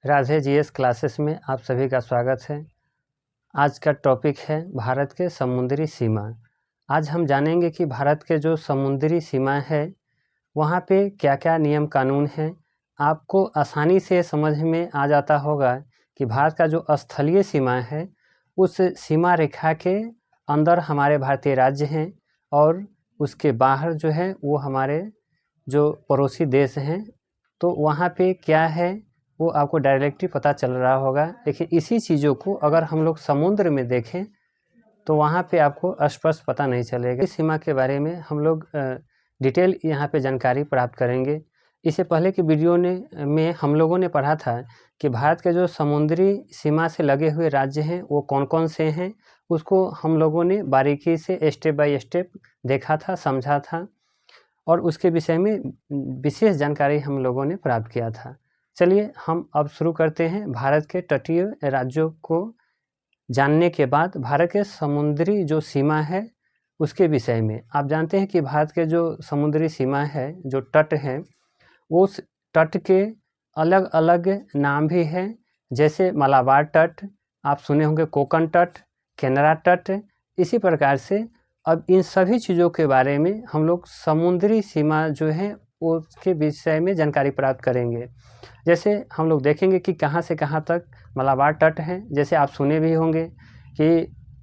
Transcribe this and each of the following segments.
Radhe GS classes में आप सभी का स्वागत है। आज का टॉपिक है भारत के समुद्री सीमा। आज हम जानेंगे कि भारत के जो समुद्री सीमा है वहाँ पे क्या क्या नियम कानून हैं। आपको आसानी से समझ में आ जाता होगा कि भारत का जो स्थलीय सीमा है उस सीमा रेखा के अंदर हमारे भारतीय राज्य हैं और उसके बाहर जो है वो हमारे जो पड़ोसी देश हैं। तो वहाँ पे क्या है वो आपको डायरेक्टली पता चल रहा होगा। लेकिन इसी चीज़ों को अगर हम लोग समुद्र में देखें तो वहाँ पे आपको स्पष्ट पता नहीं चलेगा। इस सीमा के बारे में हम लोग डिटेल यहाँ पे जानकारी प्राप्त करेंगे। इससे पहले की वीडियो में हम लोगों ने पढ़ा था कि भारत के जो समुद्री सीमा से लगे हुए राज्य हैं वो कौन कौन से हैं, उसको हम लोगों ने बारीकी से स्टेप बाय स्टेप देखा था, समझा था और उसके विषय में विशेष जानकारी हम लोगों ने प्राप्त किया था। चलिए हम अब शुरू करते हैं भारत के तटीय राज्यों को जानने के बाद भारत के समुद्री जो सीमा है उसके विषय में। आप जानते हैं कि भारत के जो समुद्री सीमा है, जो तट है, उस तट के अलग अलग नाम भी हैं। जैसे मलाबार तट आप सुने होंगे, कोकण तट, केनरा तट। इसी प्रकार से अब इन सभी चीज़ों के बारे में हम लोग समुद्री सीमा जो है उसके विषय में जानकारी प्राप्त करेंगे। जैसे हम लोग देखेंगे कि कहाँ से कहाँ तक मलाबार तट है। जैसे आप सुने भी होंगे कि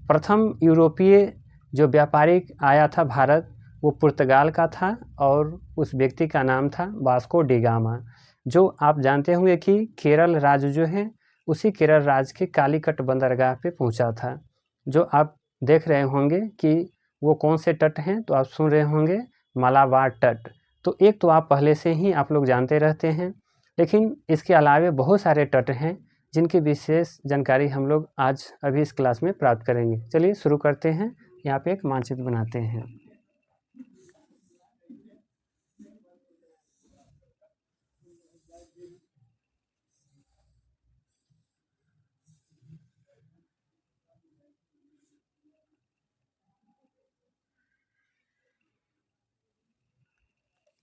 प्रथम यूरोपीय जो व्यापारिक आया था भारत, वो पुर्तगाल का था और उस व्यक्ति का नाम था वास्को डी गामा। जो आप जानते होंगे कि केरल राज्य जो है उसी केरल राज्य के कालीकट बंदरगाह पे पहुंचा था। जो आप देख रहे होंगे कि वो कौन से तट हैं, तो आप सुन रहे होंगे मलाबार तट। तो एक तो आप पहले से ही आप लोग जानते रहते हैं, लेकिन इसके अलावे बहुत सारे तट हैं जिनकी विशेष जानकारी हम लोग आज अभी इस क्लास में प्राप्त करेंगे। चलिए शुरू करते हैं। यहाँ पे एक मानचित्र बनाते हैं।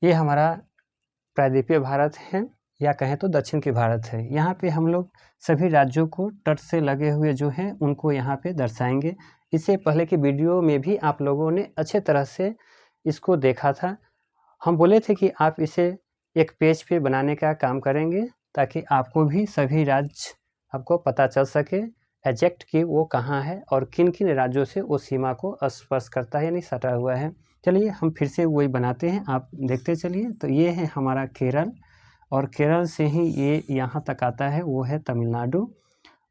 ये हमारा प्रायद्वीपीय भारत है या कहें तो दक्षिण की भारत है। यहाँ पे हम लोग सभी राज्यों को तट से लगे हुए जो हैं उनको यहाँ पे दर्शाएंगे। इससे पहले की वीडियो में भी आप लोगों ने अच्छे तरह से इसको देखा था। हम बोले थे कि आप इसे एक पेज पे बनाने का काम करेंगे ताकि आपको भी सभी राज्य आपको पता चल सके एग्जैक्ट कि वो कहाँ है और किन किन राज्यों से वो सीमा को स्पर्श करता है यानी सटा हुआ है। चलिए हम फिर से वही बनाते हैं, आप देखते चलिए। तो ये है हमारा केरल और केरल से ही ये यहाँ तक आता है, वो है तमिलनाडु।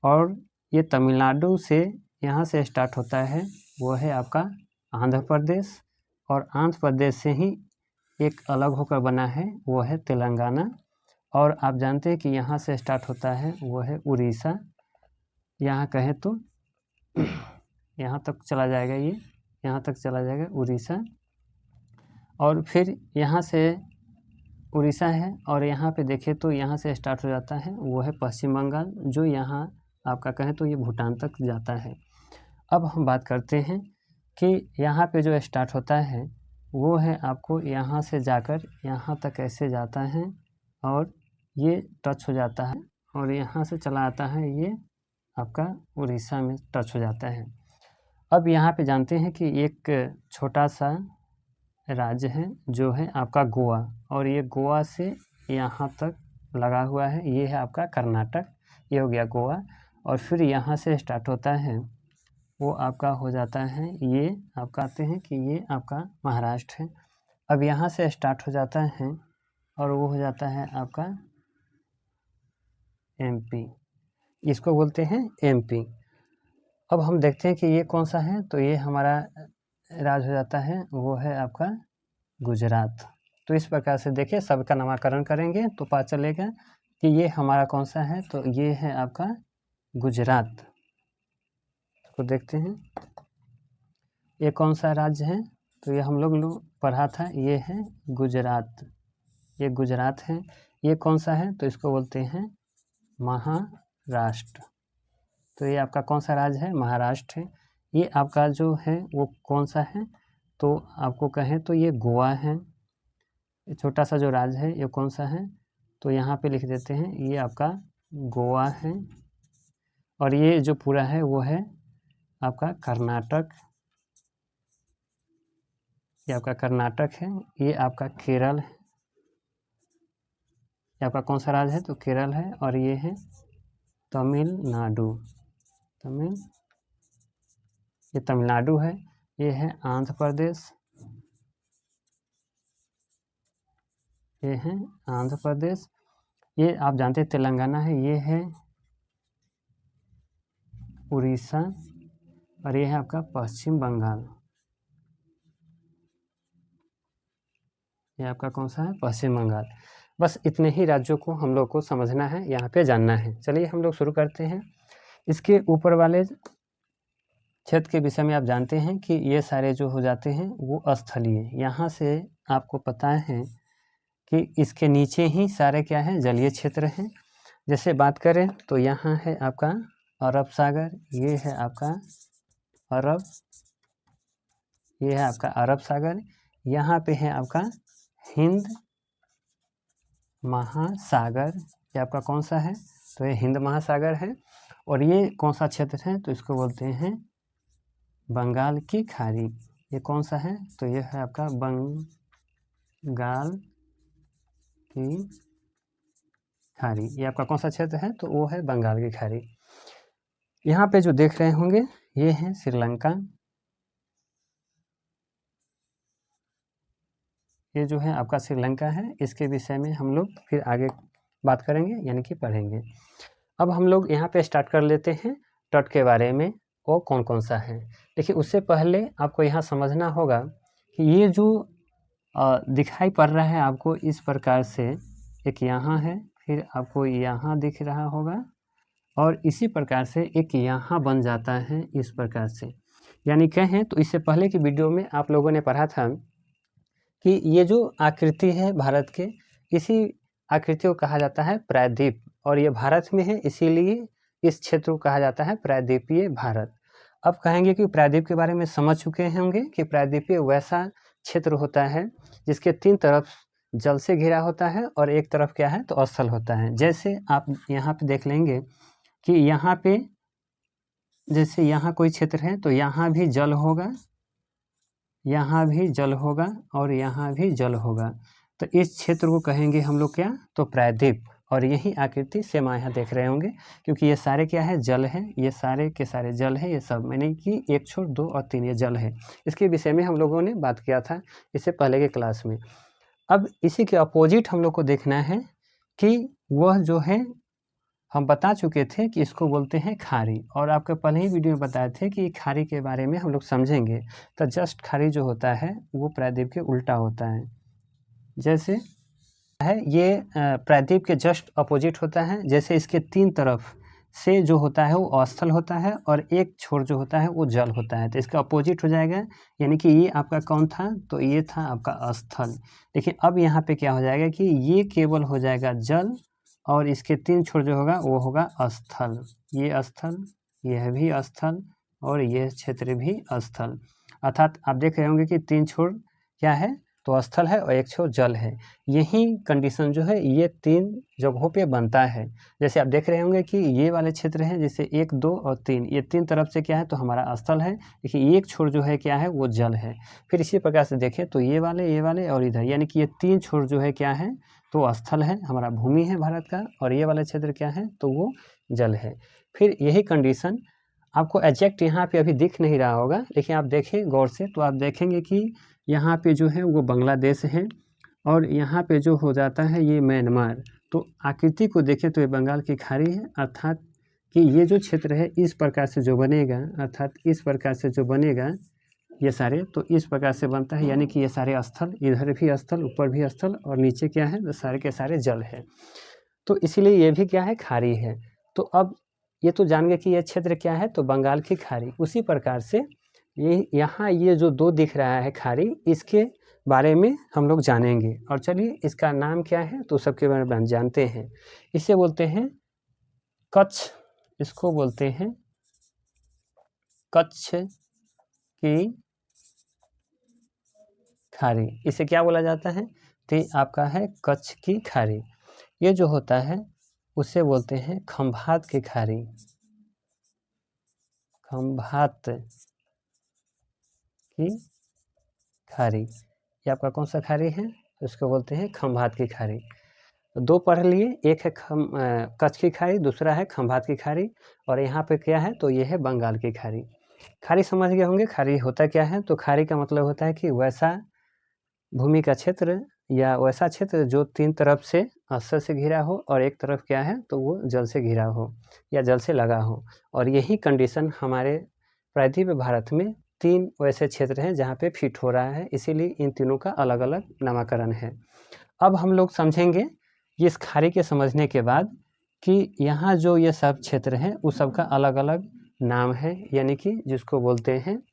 और ये तमिलनाडु से यहाँ से स्टार्ट होता है, वो है आपका आंध्र प्रदेश। और आंध्र प्रदेश से ही एक अलग होकर बना है, वो है तेलंगाना। और आप जानते हैं कि यहाँ से स्टार्ट होता है, वो है उड़ीसा। यहाँ कहें तो यहाँ तक चला जाएगा, ये यहाँ तक चला जाएगा उड़ीसा। और फिर यहाँ से उड़ीसा है और यहाँ पे देखें तो यहाँ से स्टार्ट हो जाता है, वो है पश्चिम बंगाल, जो यहाँ आपका कहें तो ये भूटान तक जाता है। अब हम बात करते हैं कि यहाँ पे जो स्टार्ट होता है वो है आपको यहाँ से जाकर यहाँ तक ऐसे जाता है और ये टच हो जाता है और यहाँ से चला आता है, ये आपका उड़ीसा में टच हो जाता है। अब यहाँ पे जानते हैं कि एक छोटा सा राज्य है जो है आपका गोवा, और ये गोवा से यहाँ तक लगा हुआ है, ये है आपका कर्नाटक। ये हो गया गोवा। और फिर यहाँ से स्टार्ट होता है, वो आपका हो जाता है, ये आपका आते हैं कि ये आपका महाराष्ट्र है। अब यहाँ से स्टार्ट हो जाता है और वो हो जाता है आपका एमपी, इसको बोलते हैं एमपी। अब हम देखते हैं कि ये कौन सा है, तो ये हमारा राज्य हो जाता है, वो है आपका गुजरात। तो इस प्रकार से देखिए सबका नामकरण करेंगे तो पता चलेगा कि ये हमारा कौन सा है, तो ये है आपका गुजरात। तो देखते हैं ये कौन सा राज्य है, तो ये हम लोग पढ़ा था, ये है गुजरात। ये गुजरात है। ये कौन सा है, तो इसको बोलते हैं महाराष्ट्र। तो ये आपका कौन सा राज्य है, महाराष्ट्र है। ये आपका जो है वो कौन सा है, तो आपको कहें तो ये गोवा है। ये छोटा सा जो राज्य है ये कौन सा है, तो यहाँ पे लिख देते हैं, ये आपका गोवा है, और ये जो पूरा है वो है आपका कर्नाटक, ये आपका कर्नाटक है, ये आपका केरल है, ये आपका कौन सा राज्य है तो केरल है, और ये है तमिलनाडु, ये तमिलनाडु है, ये है आंध्र प्रदेश, ये है आंध्र प्रदेश, ये आप जानते हैं तेलंगाना है, ये है उड़ीसा, और ये है आपका पश्चिम बंगाल, ये आपका कौन सा है पश्चिम बंगाल। बस इतने ही राज्यों को हम लोग को समझना है, यहाँ पे जानना है। चलिए हम लोग शुरू करते हैं। इसके ऊपर वाले क्षेत्र के विषय में आप जानते हैं कि ये सारे जो हो जाते हैं वो स्थलीय, यहाँ से आपको पता है कि इसके नीचे ही सारे क्या है जलीय क्षेत्र हैं। जैसे बात करें तो यहाँ है आपका अरब सागर, ये है आपका अरब, ये है आपका अरब सागर, यहाँ पे है आपका हिंद महासागर, ये आपका कौन सा है तो ये हिंद महासागर है। और ये कौन सा क्षेत्र है तो इसको बोलते हैं बंगाल की खाड़ी, ये कौन सा है तो ये है आपका बंगाल की खाड़ी, ये आपका कौन सा क्षेत्र है तो वो है बंगाल की खाड़ी। यहाँ पे जो देख रहे होंगे ये है श्रीलंका, ये जो है आपका श्रीलंका है, इसके विषय में हम लोग फिर आगे बात करेंगे यानी कि पढ़ेंगे। अब हम लोग यहाँ पे स्टार्ट कर लेते हैं तट के बारे में, वो कौन कौन सा है। देखिए उससे पहले आपको यहाँ समझना होगा कि ये जो दिखाई पड़ रहा है आपको इस प्रकार से, एक यहाँ है, फिर आपको यहाँ दिख रहा होगा, और इसी प्रकार से एक यहाँ बन जाता है इस प्रकार से। यानी कहें तो इससे पहले की वीडियो में आप लोगों ने पढ़ा था कि ये जो आकृति है भारत के, इसी आकृति को कहा जाता है प्रायद्वीप, और ये भारत में है इसीलिए इस क्षेत्र को कहा जाता है प्रायद्वीपीय भारत। अब कहेंगे कि प्रायद्वीप के बारे में समझ चुके होंगे कि प्रायद्वीपीय वैसा क्षेत्र होता है जिसके 3 तरफ जल से घिरा होता है और एक तरफ क्या है तो स्थल होता है। जैसे आप यहाँ पे देख लेंगे कि यहाँ पे जैसे यहाँ कोई क्षेत्र है तो यहाँ भी जल होगा, यहाँ भी जल होगा, और यहाँ भी जल होगा, तो इस क्षेत्र को कहेंगे हम लोग क्या तो प्रायद्वीप। और यही आकृति सेम यहाँ देख रहे होंगे क्योंकि ये सारे क्या है जल है, ये सारे के सारे जल है, ये सब मैंने कि 1 छोड़ 2 और 3 ये जल है। इसके विषय में हम लोगों ने बात किया था इससे पहले के क्लास में। अब इसी के अपोजिट हम लोग को देखना है कि वह जो है हम बता चुके थे कि इसको बोलते हैं खाड़ी, और आपके पहले ही वीडियो में बताए थे कि खाड़ी के बारे में हम लोग समझेंगे। तो जस्ट खाड़ी जो होता है वो प्रायद्वीप के उल्टा होता है। जैसे है ये प्रायद्वीप के जस्ट अपोजिट होता है। जैसे इसके 3 तरफ से जो होता है वो स्थल होता है और एक छोर जो होता है वो जल होता है, तो इसका अपोजिट हो जाएगा। यानी कि ये आपका कौन था तो ये था आपका स्थल। देखिए अब यहाँ पे क्या हो जाएगा कि ये केवल हो जाएगा जल, और इसके 3 छोर जो होगा वो होगा स्थल, ये स्थल, यह भी स्थल, और यह क्षेत्र भी स्थल। अर्थात आप देख रहे होंगे कि 3 छोर क्या है तो स्थल है और 1 छोर जल है। यही कंडीशन जो है ये 3 जगहों पे बनता है। जैसे आप देख रहे होंगे कि ये वाले क्षेत्र हैं जैसे 1 2 और 3, ये 3 तरफ से क्या है तो हमारा स्थल है, देखिए 1 छोर जो है क्या है वो जल है। फिर इसी प्रकार से देखें तो ये वाले और इधर, यानी कि ये 3 छोर जो है क्या है तो स्थल है, हमारा भूमि है भारत का, और ये वाला क्षेत्र क्या है तो वो जल है। फिर यही कंडीशन आपको एग्जैक्ट यहाँ पे अभी दिख नहीं रहा होगा, लेकिन आप देखें गौर से तो आप देखेंगे कि यहाँ पे जो है वो बांग्लादेश है, और यहाँ पे जो हो जाता है ये म्यांमार। तो आकृति को देखें तो ये बंगाल की खाड़ी है, अर्थात कि ये जो क्षेत्र है इस प्रकार से जो बनेगा, अर्थात इस प्रकार से जो बनेगा ये सारे, तो इस प्रकार से बनता है। यानी कि ये सारे स्थल, इधर भी स्थल, ऊपर भी स्थल, और नीचे क्या है तो सारे के सारे जल है, तो इसीलिए ये भी क्या है खाड़ी है। तो अब ये तो जान गए कि यह क्षेत्र क्या है तो बंगाल की खाड़ी। उसी प्रकार से ये यहाँ ये जो 2 दिख रहा है खाड़ी, इसके बारे में हम लोग जानेंगे। और चलिए इसका नाम क्या है तो सबके बारे में जानते हैं। इसे बोलते हैं कच्छ, इसको बोलते हैं कच्छ की खाड़ी। इसे क्या बोला जाता है तो ये आपका है कच्छ की खाड़ी। ये जो होता है उसे बोलते हैं खंभात की खाड़ी। खंभात की खाड़ी, ये आपका कौन सा खाड़ी है? उसको बोलते हैं खंभात की खाड़ी। दो पढ़ लिए, एक है कच्छ की खाड़ी, दूसरा है खंभात की खाड़ी, और यहाँ पे क्या है? तो ये है बंगाल की खाड़ी। खाड़ी समझ गए होंगे, खाड़ी होता क्या है? तो खाड़ी का मतलब होता है कि वैसा भूमि का क्षेत्र या वैसा क्षेत्र जो तीन तरफ से अस्तर से घिरा हो और एक तरफ क्या है? तो वो जल से घिरा हो या जल से लगा हो। और यही कंडीशन हमारे प्रायद्वीप भारत में तीन वैसे क्षेत्र हैं जहाँ पे फिट हो रहा है, इसीलिए इन तीनों का अलग अलग नामकरण है। अब हम लोग समझेंगे इस खाड़ी के समझने के बाद कि यहाँ जो ये सब क्षेत्र हैं उस सब का अलग अलग नाम है, यानी कि जिसको बोलते हैं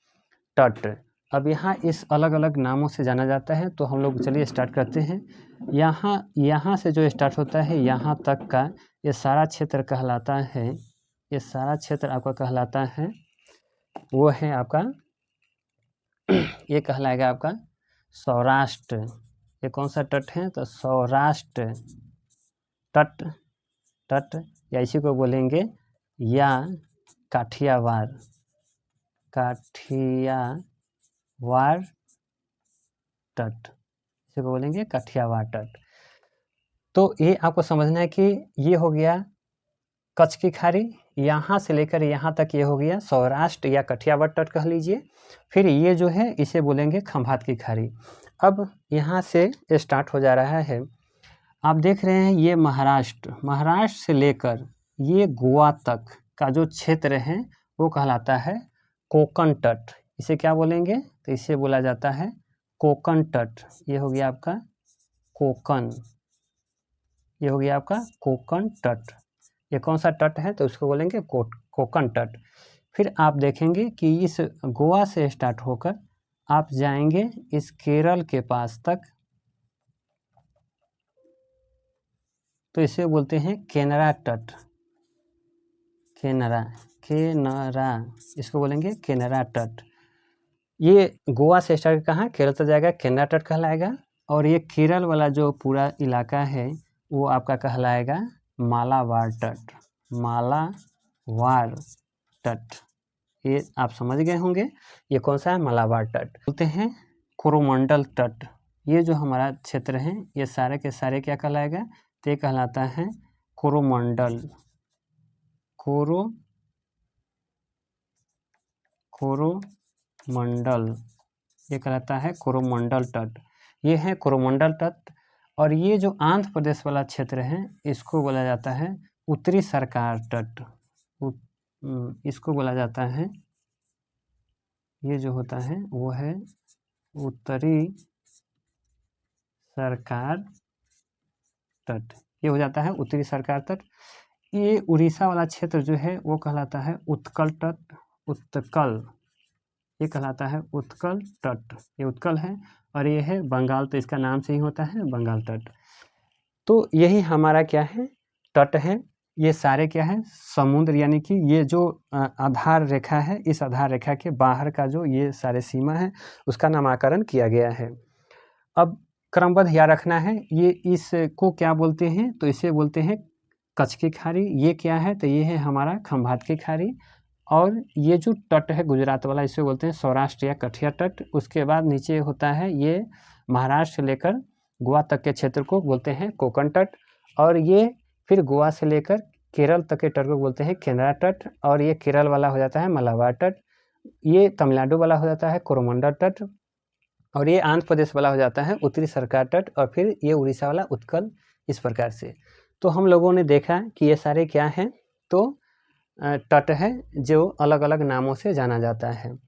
तट। अब यहाँ इस अलग अलग नामों से जाना जाता है, तो हम लोग चलिए स्टार्ट करते हैं। यहाँ से जो स्टार्ट होता है यहाँ तक का ये सारा क्षेत्र कहलाता है, ये सारा क्षेत्र आपका कहलाता है, वो है आपका ये कहलाएगा आपका सौराष्ट्र। ये कौन सा तट है? तो सौराष्ट्र तट, या इसी को बोलेंगे या काठियावाड़, काठियावाड़ तट, इसी को बोलेंगे काठियावाड़ तट। तो ये आपको समझना है कि ये हो गया कच्छ की खाड़ी, यहाँ से लेकर यहाँ तक ये हो गया सौराष्ट्र या काठियावाड़ तट कह लीजिए। फिर ये जो है इसे बोलेंगे खंभात की खाड़ी। अब यहाँ से स्टार्ट हो जा रहा है, आप देख रहे हैं ये महाराष्ट्र से लेकर ये गोवा तक का जो क्षेत्र है वो कहलाता है कोकण तट। इसे क्या बोलेंगे? तो इसे बोला जाता है कोकण तट। ये हो गया आपका कोकण, ये हो गया आपका कोकण तट। ये कौन सा तट है? तो उसको बोलेंगे कोकण तट। फिर आप देखेंगे कि इस गोवा से स्टार्ट होकर आप जाएंगे इस केरल के पास तक, तो इसे बोलते हैं केनरा तट। केनरा, इसको बोलेंगे केनरा तट। ये गोवा से स्टार्ट कहाँ? केरल तक जाएगा, केनरा तट कहलाएगा। और ये केरल वाला जो पूरा इलाका है वो आपका कहलाएगा मालाबार तट। मालाबार तट, ये आप समझ गए होंगे ये कौन सा है? मालाबार तट। बोलते हैं कोरोमंडल तट। ये जो हमारा क्षेत्र है ये सारे के सारे क्या कहलाएगा? तो ये कहलाता है कोरोमंडल। कोरोमंडल, ये कहलाता है कोरोमंडल तट। ये है कोरोमंडल तट। और ये जो आंध्र प्रदेश वाला क्षेत्र है इसको बोला जाता है उत्तरी सरकार तट। इसको बोला जाता है, ये जो होता है वो है उत्तरी सरकार तट। ये हो जाता है उत्तरी सरकार तट। ये उड़ीसा वाला क्षेत्र जो है वो कहलाता है उत्कल तट। उत्कल, ये कहलाता है उत्कल तट। ये उत्कल है। और ये है बंगाल, तो इसका नाम से ही होता है बंगाल तट। तो यही हमारा क्या है? तट है। ये सारे क्या है? समुद्र, यानी कि ये जो आधार रेखा है, इस आधार रेखा के बाहर का जो ये सारे सीमा है उसका नामकरण किया गया है। अब क्रमबद्ध याद रखना है, ये इसको क्या बोलते हैं? तो इसे बोलते हैं कच्छ की खाड़ी। ये क्या है? तो ये है हमारा खंभात की खाड़ी। और ये जो तट है गुजरात वाला इसे बोलते हैं सौराष्ट्र या कठिया तट। उसके बाद नीचे होता है ये महाराष्ट्र से लेकर गोवा तक के क्षेत्र को बोलते हैं कोकण तट। और ये फिर गोवा से लेकर केरल तक के तट को बोलते हैं केनरा तट। और ये केरल वाला हो जाता है मलाबार तट। ये तमिलनाडु वाला हो जाता है कोरोमंडल तट। और ये आंध्र प्रदेश वाला हो जाता है उत्तरी सरकार तट। और फिर ये उड़ीसा वाला उत्कल। इस प्रकार से तो हम लोगों ने देखा कि ये सारे क्या हैं? तो तट है जो अलग अलग नामों से जाना जाता है।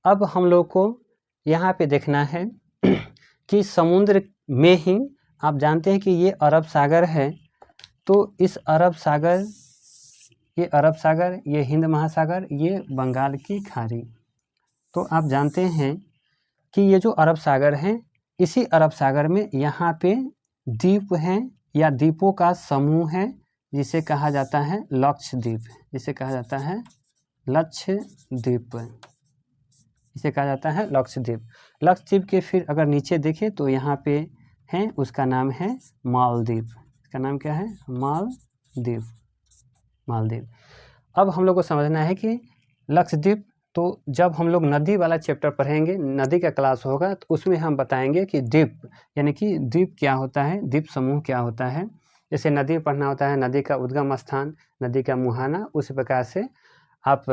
अब हम लोग को यहाँ पे देखना है कि समुद्र में ही आप जानते हैं कि ये अरब सागर है। तो इस अरब सागर, ये हिंद महासागर, ये बंगाल की खाड़ी। तो आप जानते हैं कि ये जो अरब सागर है, इसी अरब सागर में यहाँ पे द्वीप हैं या द्वीपों का समूह है जिसे कहा जाता है लक्षद्वीप। जिसे कहा जाता है लक्षद्वीप, इसे कहा जाता है लक्षद्वीप। लक्षद्वीप के फिर अगर नीचे देखें तो यहाँ पे है, उसका नाम है मालदीव। इसका नाम क्या है? द्वीप, मालदीव। अब हम लोग को समझना है कि लक्षद्वीप, तो जब हम लोग नदी वाला चैप्टर पढ़ेंगे, नदी का क्लास होगा, तो उसमें हम बताएंगे कि द्वीप यानी कि द्वीप क्या होता है, द्वीप समूह क्या होता है। जैसे नदी पढ़ना होता है, नदी का उद्गम स्थान, नदी का मुहाना, उसी प्रकार से आप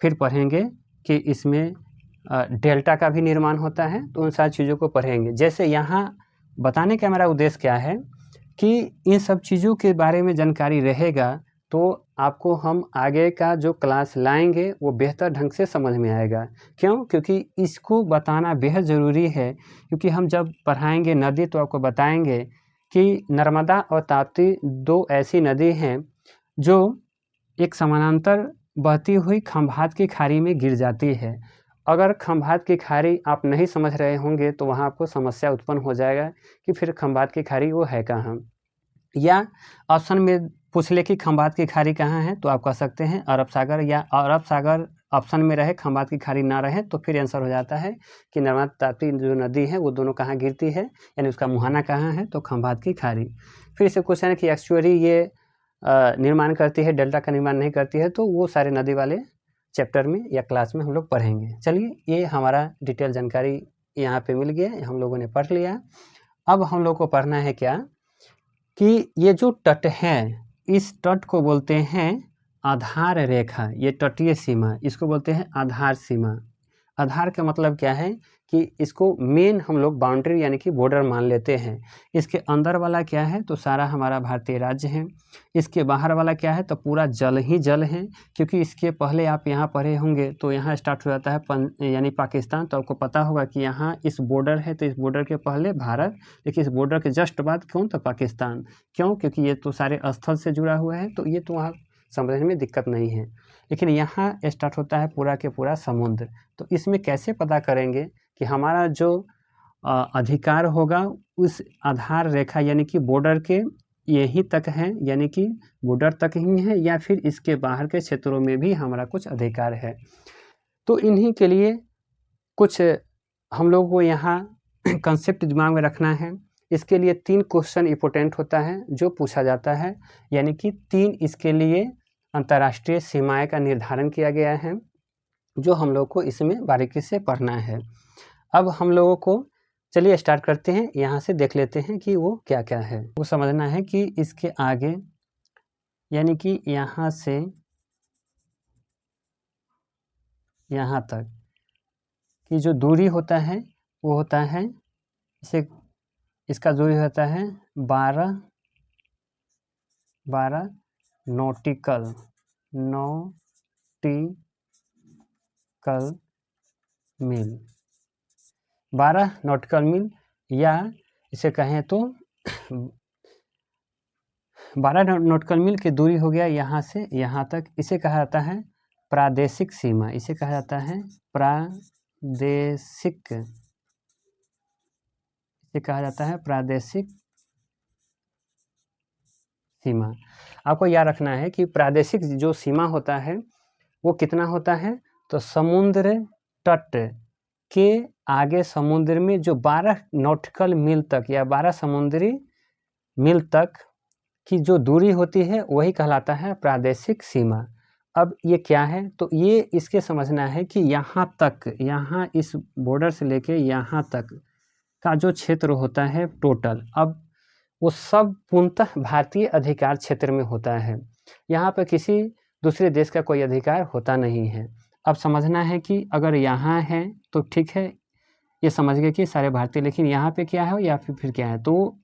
फिर पढ़ेंगे कि इसमें डेल्टा का भी निर्माण होता है, तो उन सारी चीज़ों को पढ़ेंगे। जैसे यहाँ बताने का हमारा उद्देश्य क्या है कि इन सब चीज़ों के बारे में जानकारी रहेगा तो आपको हम आगे का जो क्लास लाएंगे वो बेहतर ढंग से समझ में आएगा। क्यों? क्योंकि इसको बताना बेहद ज़रूरी है, क्योंकि हम जब पढ़ाएंगे नदी तो आपको बताएंगे कि नर्मदा और ताप्ती दो ऐसी नदी हैं जो एक समानांतर बहती हुई खंभात की खाड़ी में गिर जाती है। अगर खंभात की खाड़ी आप नहीं समझ रहे होंगे तो वहाँ आपको समस्या उत्पन्न हो जाएगा कि फिर खंभात की खाड़ी वो है कहाँ। या ऑप्शन में पूछ ले कि खंभात की खाड़ी कहाँ है, तो आप कह सकते हैं अरब सागर, या अरब सागर ऑप्शन में रहे, खंभात की खाड़ी ना रहे, तो फिर आंसर हो जाता है कि नर्मदा ताप्ती जो नदी है वो दोनों कहाँ गिरती है, यानी उसका मुहाना कहाँ है, तो खंभात की खाड़ी। फिर इसे क्वेश्चन है कि एक्चुअली ये निर्माण करती है, डेल्टा का निर्माण नहीं करती है, तो वो सारे नदी वाले चैप्टर में या क्लास में हम लोग पढ़ेंगे। चलिए, ये हमारा डिटेल जानकारी यहाँ पे मिल गया, हम लोगों ने पढ़ लिया। अब हम लोग को पढ़ना है क्या कि ये जो तट है, इस तट को बोलते हैं आधार रेखा। ये तटीय सीमा, इसको बोलते हैं आधार सीमा। आधार का मतलब क्या है कि इसको मेन हम लोग बाउंड्री यानी कि बॉर्डर मान लेते हैं। इसके अंदर वाला क्या है, तो सारा हमारा भारतीय राज्य है। इसके बाहर वाला क्या है, तो पूरा जल ही जल है। क्योंकि इसके पहले आप यहाँ पढ़े होंगे तो यहाँ स्टार्ट हो जाता है यानी पाकिस्तान, तो आपको पता होगा कि यहाँ इस बॉर्डर है, तो इस बॉर्डर के पहले भारत, देखिए इस बॉर्डर के जस्ट बाद कौन, तो पाकिस्तान। क्यों? क्योंकि ये तो सारे स्थल से जुड़ा हुआ है, तो ये तो वहाँ समझने में दिक्कत नहीं है। लेकिन यहाँ स्टार्ट होता है पूरा के पूरा समुद्र। तो इसमें कैसे पता करेंगे कि हमारा जो अधिकार होगा उस आधार रेखा यानी कि बॉर्डर के यहीं तक है, यानी कि बॉर्डर तक ही है, या फिर इसके बाहर के क्षेत्रों में भी हमारा कुछ अधिकार है। तो इन्हीं के लिए कुछ हम लोगों को यहाँ कंसेप्ट दिमाग में रखना है। इसके लिए 3 क्वेश्चन इंपॉर्टेंट होता है जो पूछा जाता है, यानी कि 3 इसके लिए अंतर्राष्ट्रीय सीमाएं का निर्धारण किया गया है, जो हम लोग को इसमें बारीकी से पढ़ना है। अब हम लोगों को चलिए स्टार्ट करते हैं, यहाँ से देख लेते हैं कि वो क्या क्या है। वो समझना है कि इसके आगे यानी कि यहाँ से यहाँ तक की जो दूरी होता है वो होता है, इसे इसका दूरी होता है 12 नॉटिकल मील, 12 नॉटिकल मील, या इसे कहें तो 12 नॉटिकल मील की दूरी हो गया यहाँ से यहाँ तक। इसे कहा जाता है प्रादेशिक सीमा, इसे कहा जाता है प्रादेशिक, इसे कहा जाता है प्रादेशिक सीमा। आपको याद रखना है कि प्रादेशिक जो सीमा होता है वो कितना होता है, तो समुद्र तट के आगे समुद्र में जो 12 नॉटिकल मील तक या 12 समुद्री मील तक की जो दूरी होती है वही कहलाता है प्रादेशिक सीमा। अब ये क्या है, तो ये इसके समझना है कि यहाँ तक, यहाँ इस बॉर्डर से लेके यहाँ तक का जो क्षेत्र होता है टोटल, अब वो सब पूर्णतः भारतीय अधिकार क्षेत्र में होता है। यहाँ पर किसी दूसरे देश का कोई अधिकार होता नहीं है। अब समझना है कि अगर यहाँ है तो ठीक है, ये समझ गए कि सारे भारतीय, लेकिन यहाँ पे क्या है या फिर क्या है, तो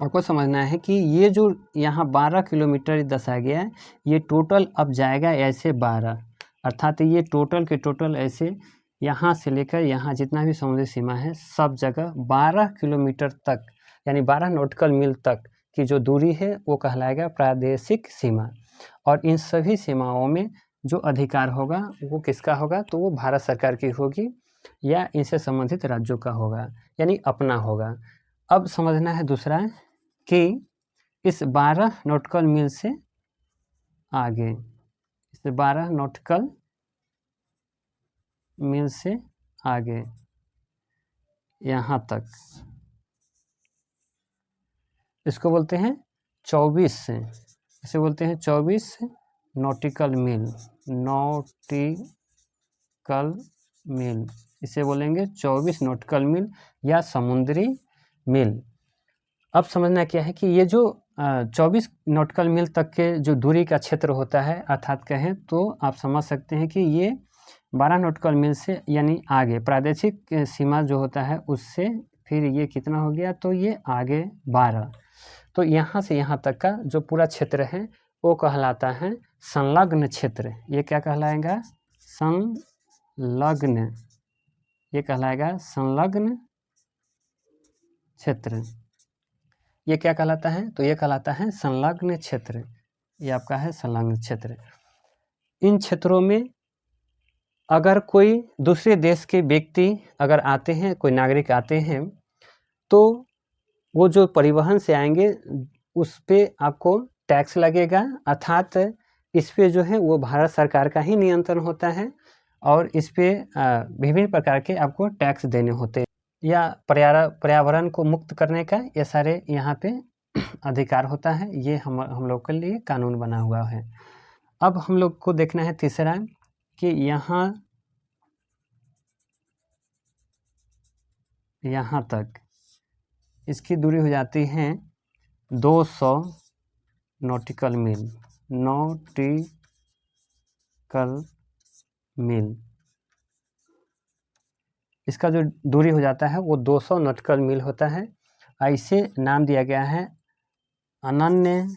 आपको समझना है कि ये जो यहाँ 12 किलोमीटर दर्शाया गया है, ये टोटल अब जाएगा ऐसे 12, अर्थात ये टोटल के टोटल ऐसे यहाँ से लेकर यहाँ जितना भी समुद्री सीमा है सब जगह 12 किलोमीटर तक यानी 12 नॉटिकल मील तक की जो दूरी है वो कहलाएगा प्रादेशिक सीमा। और इन सभी सीमाओं में जो अधिकार होगा वो किसका होगा, तो वो भारत सरकार की होगी या इनसे संबंधित राज्यों का होगा, यानी अपना होगा। अब समझना है दूसरा कि इस 12 नॉटिकल मील से आगे, इस 12 नॉटिकल मील से आगे यहाँ तक, इसको बोलते हैं 24 इसे बोलते हैं 24 नॉटिकल मील, नॉटिकल मील, इसे बोलेंगे 24 नॉटिकल मील या समुद्री मील। अब समझना क्या है कि ये जो 24 नॉटिकल मील तक के जो दूरी का क्षेत्र होता है, अर्थात कहें तो आप समझ सकते हैं कि ये 12 नॉटिकल मील से यानी आगे प्रादेशिक सीमा जो होता है उससे फिर ये कितना हो गया, तो ये आगे 12। तो यहाँ से यहाँ तक का जो पूरा क्षेत्र है वो कहलाता है संलग्न क्षेत्र। ये क्या कहलाएगा, संलग्न, ये कहलाएगा संलग्न क्षेत्र। ये क्या कहलाता है, तो ये कहलाता है संलग्न क्षेत्र। ये आपका है संलग्न क्षेत्र। इन क्षेत्रों में अगर कोई दूसरे देश के व्यक्ति अगर आते हैं, कोई नागरिक आते हैं, तो वो जो परिवहन से आएंगे उस पे आपको टैक्स लगेगा, अर्थात इस पे जो है वो भारत सरकार का ही नियंत्रण होता है और इस पे विभिन्न प्रकार के आपको टैक्स देने होते हैं, या पर्यावरण को मुक्त करने का ये सारे यहाँ पे अधिकार होता है। ये हम लोग के लिए कानून बना हुआ है। अब हम लोग को देखना है तीसरा कि यहाँ तक इसकी दूरी हो जाती है 200 नॉटिकल मील, नॉटिकल मील। इसका जो दूरी हो जाता है वो 200 नॉटिकल मील होता है। ऐसे नाम दिया गया है अनन्य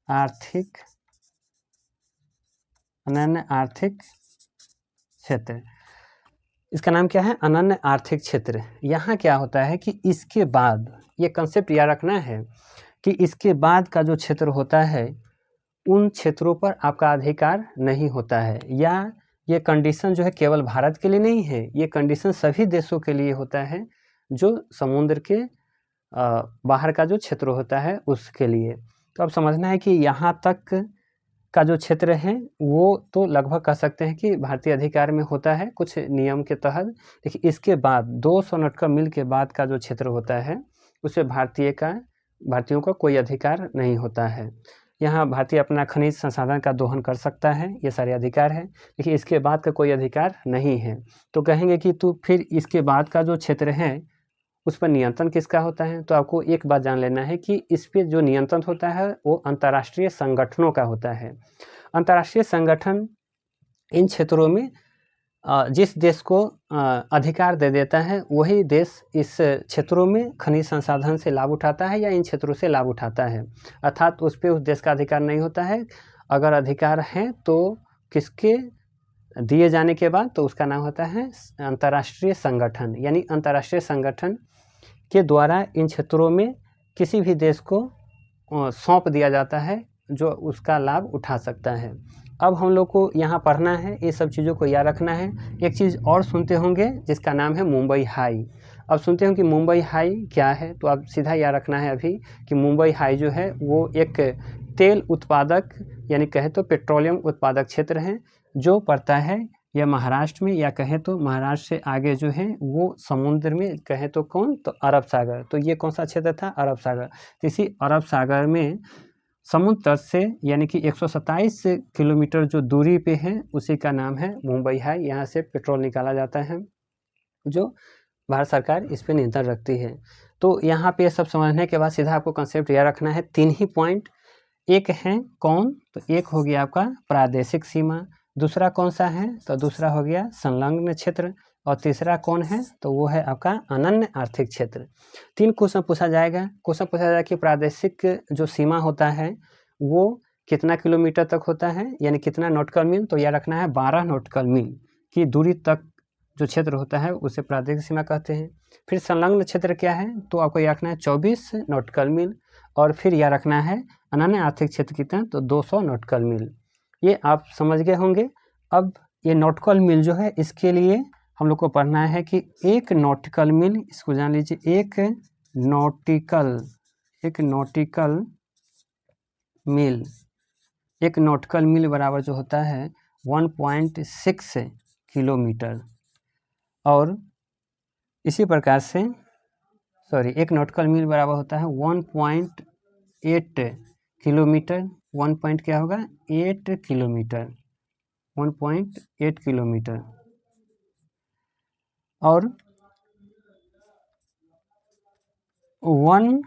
आर्थिक क्षेत्र। इसका नाम क्या है, अनन्य आर्थिक क्षेत्र। यहाँ क्या होता है कि इसके बाद, ये कंसेप्ट याद रखना है कि इसके बाद का जो क्षेत्र होता है उन क्षेत्रों पर आपका अधिकार नहीं होता है, या ये कंडीशन जो है केवल भारत के लिए नहीं है, ये कंडीशन सभी देशों के लिए होता है जो समुद्र के बाहर का जो क्षेत्र होता है उसके लिए। तो अब समझना है कि यहाँ तक का जो क्षेत्र है वो तो लगभग कह सकते हैं कि भारतीय अधिकार में होता है कुछ नियम के तहत, लेकिन इसके बाद 200 नॉटिकल मील के बाद का जो क्षेत्र होता है उसमें भारतीयों का कोई अधिकार नहीं होता है। यहाँ भारतीय अपना खनिज संसाधन का दोहन कर सकता है, ये सारे अधिकार है, लेकिन इसके बाद का कोई अधिकार नहीं है। तो कहेंगे कि तो फिर इसके बाद का जो क्षेत्र है उस पर नियंत्रण किसका होता है, तो आपको एक बात जान लेना है कि इस पर जो नियंत्रण होता है वो अंतर्राष्ट्रीय संगठनों का होता है। अंतर्राष्ट्रीय संगठन इन क्षेत्रों में जिस देश को अधिकार दे देता है वही देश इस क्षेत्रों में खनिज संसाधन से लाभ उठाता है या इन क्षेत्रों से लाभ उठाता है, अर्थात उस पर उस देश का अधिकार नहीं होता है। अगर अधिकार है तो किसके दिए जाने के बाद तो उसका नाम होता है अंतर्राष्ट्रीय संगठन, यानी अंतर्राष्ट्रीय संगठन के द्वारा इन क्षेत्रों में किसी भी देश को सौंप दिया जाता है जो उसका लाभ उठा सकता है। अब हम लोग को यहाँ पढ़ना है, ये सब चीज़ों को याद रखना है। एक चीज़ और सुनते होंगे जिसका नाम है मुंबई हाई। अब सुनते हो कि मुंबई हाई क्या है, तो आप सीधा याद रखना है अभी कि मुंबई हाई जो है वो एक तेल उत्पादक यानी कहे तो पेट्रोलियम उत्पादक क्षेत्र है जो पड़ता है या महाराष्ट्र में, या कहें तो महाराष्ट्र से आगे जो है वो समुद्र में, कहें तो कौन, तो अरब सागर। तो ये कौन सा क्षेत्र था, अरब सागर। तो इसी अरब सागर में समुद्र तट से यानी कि 127 किलोमीटर जो दूरी पे है उसी का नाम है मुंबई हाई। यहाँ से पेट्रोल निकाला जाता है जो भारत सरकार इस पर नियंत्रण रखती है। तो यहाँ पे सब समझने के बाद सीधा आपको कंसेप्ट यह रखना है, 3 ही पॉइंट। एक है कौन, तो एक हो गया आपका प्रादेशिक सीमा, दूसरा कौन सा है, तो दूसरा हो गया संलग्न क्षेत्र, और तीसरा कौन है, तो वो है आपका अनन्य आर्थिक क्षेत्र। 3 क्वेश्चन पूछा जाएगा। क्वेश्चन पूछा जाएगा कि प्रादेशिक जो सीमा होता है वो कितना किलोमीटर तक होता है, यानी कितना नॉटिकल मील, तो यह रखना है 12 नॉटिकल मील की दूरी तक जो क्षेत्र होता है उसे प्रादेशिक सीमा कहते हैं। फिर संलग्न क्षेत्र क्या है, तो आपको यह रखना है 24 नॉटिकल मील, और फिर यह रखना है अनन्य आर्थिक क्षेत्र कितना, तो 200 नॉटिकल मील। ये आप समझ गए होंगे। अब ये नॉटिकल मील जो है इसके लिए हम लोग को पढ़ना है कि एक नॉटिकल मील, इसको जान लीजिए, एक नॉटिकल मील बराबर जो होता है 1.6 किलोमीटर। और इसी प्रकार से एक नॉटिकल मील बराबर होता है 1.6 1.8 किलोमीटर, 1 पॉइंट क्या होगा 8 किलोमीटर, 1.8 किलोमीटर। और 1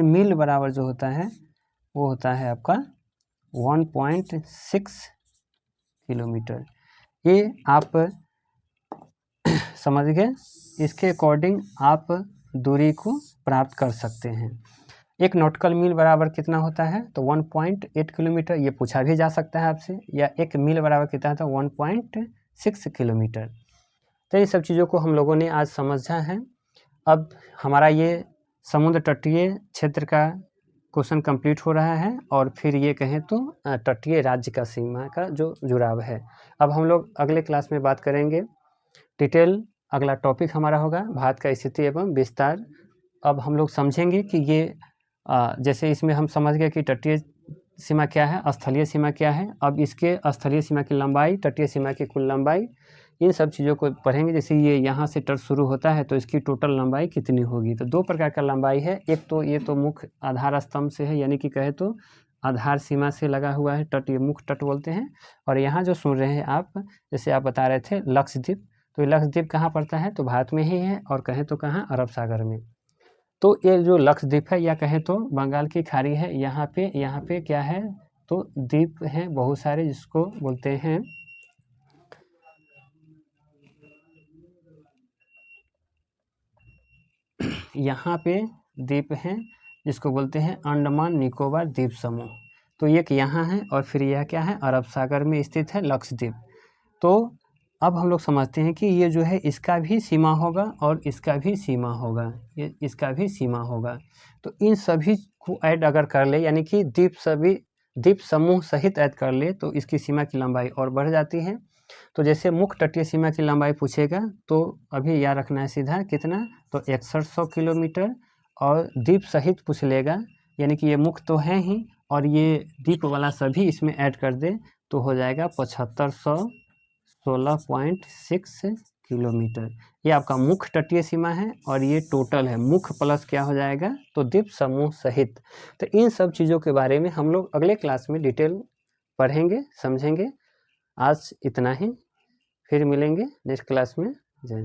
मील बराबर जो होता है वो होता है आपका 1.6 किलोमीटर। ये आप समझ गए, इसके अकॉर्डिंग आप दूरी को प्राप्त कर सकते हैं। एक नॉटिकल मील बराबर कितना होता है, तो 1.8 किलोमीटर, ये पूछा भी जा सकता है आपसे, या एक मील बराबर कितना है, तो 1.6 किलोमीटर। तो ये सब चीज़ों को हम लोगों ने आज समझा है। अब हमारा ये समुद्र तटीय क्षेत्र का क्वेश्चन कंप्लीट हो रहा है, और फिर ये कहें तो तटीय राज्य का सीमा का जो जुड़ाव है। अब हम लोग अगले क्लास में बात करेंगे डिटेल। अगला टॉपिक हमारा होगा भारत का स्थिति एवं विस्तार। अब हम लोग समझेंगे कि ये जैसे इसमें हम समझ गए कि तटीय सीमा क्या है, स्थलीय सीमा क्या है। अब इसके स्थलीय सीमा की लंबाई, तटीय सीमा की कुल लंबाई, इन सब चीज़ों को पढ़ेंगे। जैसे ये यहाँ से तट शुरू होता है तो इसकी टोटल लंबाई कितनी होगी। तो दो प्रकार का लंबाई है, एक तो ये तो मुख्य आधार स्तंभ से है, यानी कि कहे तो आधार सीमा से लगा हुआ है तट, ये मुख्य तट बोलते हैं। और यहाँ जो सुन रहे हैं आप, जैसे आप बता रहे थे लक्षद्वीप, तो ये लक्षद्वीप कहाँ पड़ता है, तो भारत में ही है, और कहें तो कहाँ, अरब सागर में। तो ये जो लक्षद्वीप है, या कहें तो बंगाल की खाड़ी है, यहाँ पे क्या है, तो द्वीप हैं बहुत सारे, जिसको बोलते हैं यहाँ पे द्वीप हैं जिसको बोलते हैं अंडमान निकोबार द्वीप समूह। तो एक यहाँ है, और फिर यह क्या है, अरब सागर में स्थित है लक्षद्वीप। तो अब हम लोग समझते हैं कि ये जो है इसका भी सीमा होगा और इसका भी सीमा होगा, ये इसका भी सीमा होगा। तो इन सभी को ऐड अगर कर ले, यानी कि द्वीप समूह सहित ऐड कर ले, तो इसकी सीमा की लंबाई और बढ़ जाती है। तो जैसे मुख्य तटीय सीमा की लंबाई पूछेगा तो अभी याद रखना है सीधा कितना, तो 6100 किलोमीटर। और द्वीप सहित पूछ लेगा, यानी कि ये मुख्य तो है ही, और ये द्वीप वाला सभी इसमें ऐड कर दे तो हो जाएगा 7516.6 किलोमीटर। ये आपका मुख्य तटीय सीमा है, और ये टोटल है, मुख्य प्लस क्या हो जाएगा, तो द्वीप समूह सहित। तो इन सब चीज़ों के बारे में हम लोग अगले क्लास में डिटेल पढ़ेंगे, समझेंगे। आज इतना ही, फिर मिलेंगे नेक्स्ट क्लास में। जय हिंद।